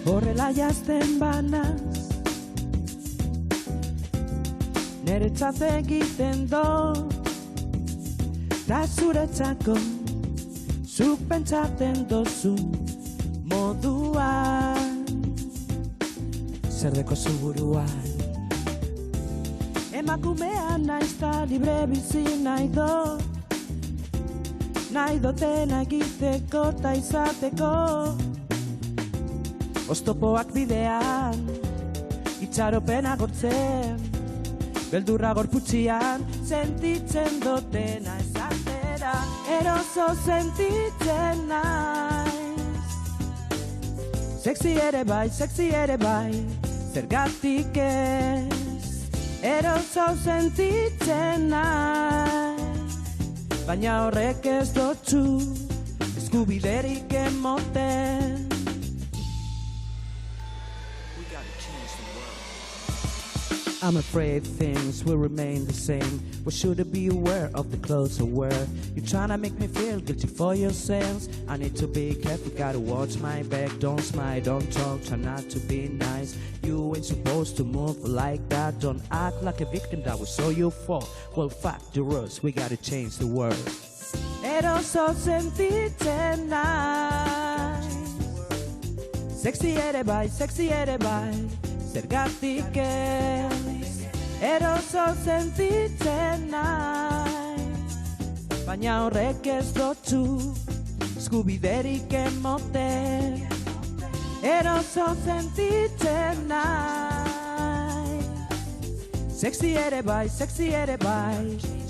Horrela jazten banaz, niretzat egiten do, da zuretzako zuk pentsatzen dozu moduan, zer deko zu buruan. Emakumean naiz ta libre bizi nahi dotena egiteko ta izateko, oztopoak bidean, itxaropena gortzen, beldurra gorputzian, sentitzen dotena esatera, eroso sentitzen naiz. Sexy ere bai, zergatik ez, eroso sentitzen naiz, baina horrek ez dotzu, eskubiderik emoten. I'm afraid things will remain the same. But should I be aware of the clothes I wear? You're trying to make me feel guilty for yourselves. I need to be careful, gotta watch my back. Don't smile, don't talk, try not to be nice. You ain't supposed to move like that. Don't act like a victim, that was all your fault. Well, fuck the rules, we gotta change the world. Eroso sentitzen naiz, sexy ere bai, zergatik ez, eroso sentitzen naiz, baina horrek ez dotzu, eskubiderik emoten. Eroso sentitzen naiz, sexy ere bai,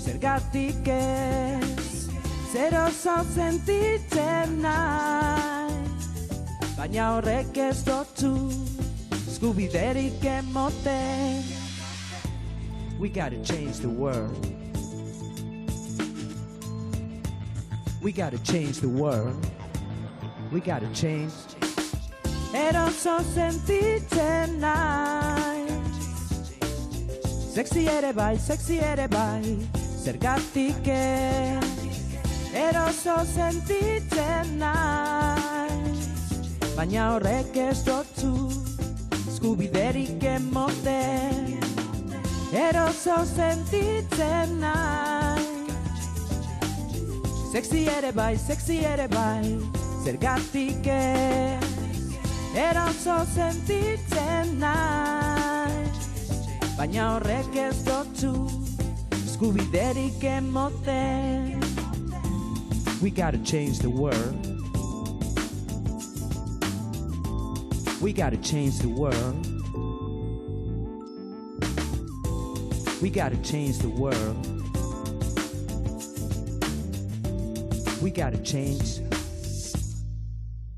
zergatik ez, eroso sentitzen naiz, baina horrek ez dotzu, eskubiderik emoten. We gotta change the world. We gotta change the world. We gotta change. Eroso sentitzen naiz, sexy ere bai, zergatik ez, eroso sentitzen naiz, baina horrek ez dotzu, eskubiderik emoten. Eroso sentitzen naiz, sexy ere bai, zergatik ez, eroso sentitzen naiz, baina horrek ez dotzu, eskubiderik emoten. We gotta change the world. We gotta change the world. We gotta change the world. We gotta change